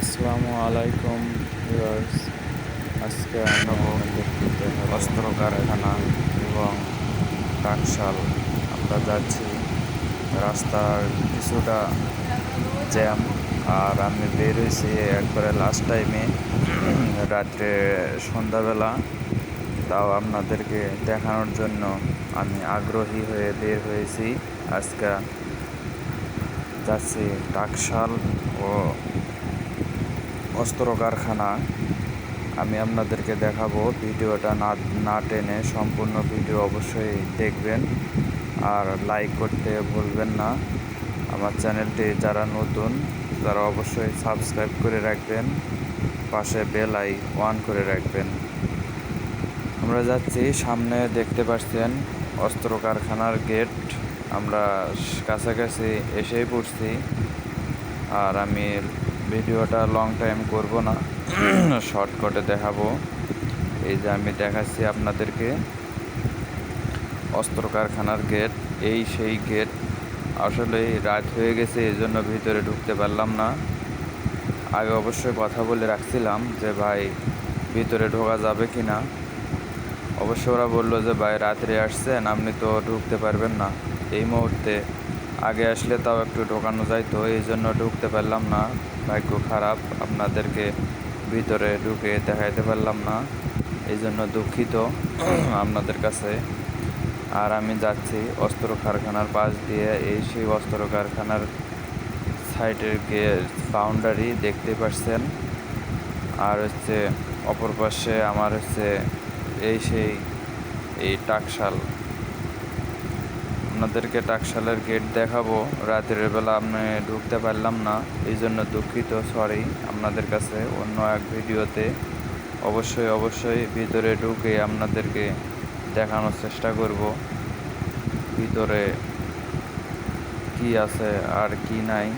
আসসালামু আলাইকুম ভিউয়ার্স। আজকে আমি আপনাদেরকে দেখাবো অস্ত্র কারখানা এবং টাকশাল। আমরা যাচ্ছি, রাস্তার কিছুটা জ্যাম, আর আমি বের হয়েছি একবারে লাস্ট টাইমে রাত্রে সন্ধ্যাবেলা। তাও আপনাদেরকে দেখানোর জন্য আমি আগ্রহী হয়ে বের হয়েছি। আজকে যাচ্ছি টাকশাল ও অস্ত্র কারখানা। আমি আপনাদেরকে দেখাবো, ভিডিওটা না না টেনে সম্পূর্ণ ভিডিও অবশ্যই দেখবেন, আর লাইক করতে ভুলবেন না। আমার চ্যানেলটি যারা নতুন তারা অবশ্যই সাবস্ক্রাইব করে রাখবেন, পাশে বেল অন করে রাখবেন। আমরা যাচ্ছি, সামনে দেখতে পাচ্ছেন অস্ত্র কারখানার গেট। আমরা কাছাকাছি এসেই পড়ছি, আর আমি ভিডিওটা লং টাইম করব না, শর্টকাটে দেখাবো। এই যে আমি দেখাচ্ছি আপনাদেরকে অস্ত্র কারখানার গেট। এই সেই গেট। আসলে রাত হয়ে গেছে, এই জন্য ভিতরে ঢুকতে পারলাম না। আগে অবশ্যই কথা বলে রাখছিলাম যে ভাই ভিতরে ঢোকা যাবে কি না। অবশ্য ওরা বললো যে ভাই রাত্রে আসছেন, আপনি তো ঢুকতে পারবেন না এই মুহূর্তে। আগে আসলে তাও একটু ঢোকানো যাইতো, এই জন্য ঢুকতে পারলাম না। ভাগ্য খারাপ, আপনাদেরকে ভিতরে ঢুকে দেখাইতে পারলাম না, এই জন্য দুঃখিত আপনাদের কাছে। আর আমি যাচ্ছি অস্ত্র কারখানার পাশ দিয়ে। এই সেই অস্ত্র কারখানার সাইডের বাউন্ডারি দেখতে পাচ্ছেন। আর অপর পাশে আমার এই টাকশাল। আপনাদেরকে টাকশালের গেট দেখাবো, রাতের বেলা আমি ঢুকতে পারলাম না, এই জন্য দুঃখিত, সরি আপনাদের কাছে। অন্য এক ভিডিওতে অবশ্যই ভিতরে ঢুকে আপনাদেরকে দেখানোর চেষ্টা করব ভিতরে কি আছে আর কি নাই।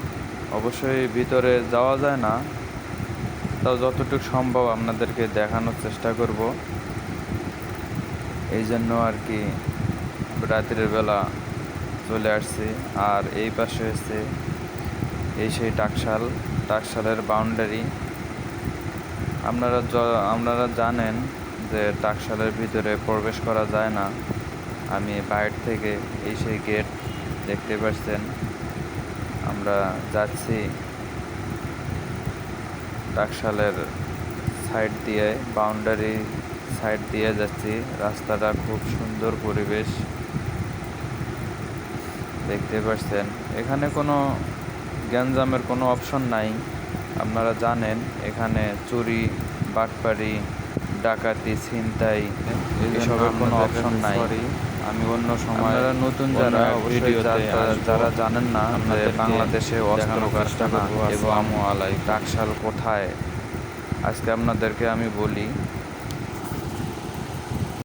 অবশ্যই ভিতরে যাওয়া যায় না, তাও যতটুকু সম্ভব আপনাদেরকে দেখানোর চেষ্টা করব। এই জন্য আর কি রাতের বেলা চলে আসছি। আর এই পাশে এই সেই টাকশালের বাউন্ডারি। আপনারা জানেন যে টাকশালের ভিতরে প্রবেশ করা যায় না। আমি বাইরে থেকে এই সেই গেট দেখতে পাচ্ছেন। আমরা যাচ্ছি টাকশালের সাইড দিয়ে, বাউন্ডারি সাইড দিয়ে যাচ্ছি। রাস্তাটা খুব সুন্দর, পরিবেশ দেখতে পাচ্ছেন। এখানে কোনো গ্যাঞ্জামের কোনো অপশন নাই। আপনারা জানেন এখানে চুরি, বাটপারি, ডাকাতি, ছিনতাই এসবের কোনো অপশন নাই। আমি অন্য সময় নতুন যারা যারা জানেন না যে বাংলাদেশে অস্ত্র কারখানা এবং টাকশাল কোথায়, আজকে আপনাদেরকে আমি বলি।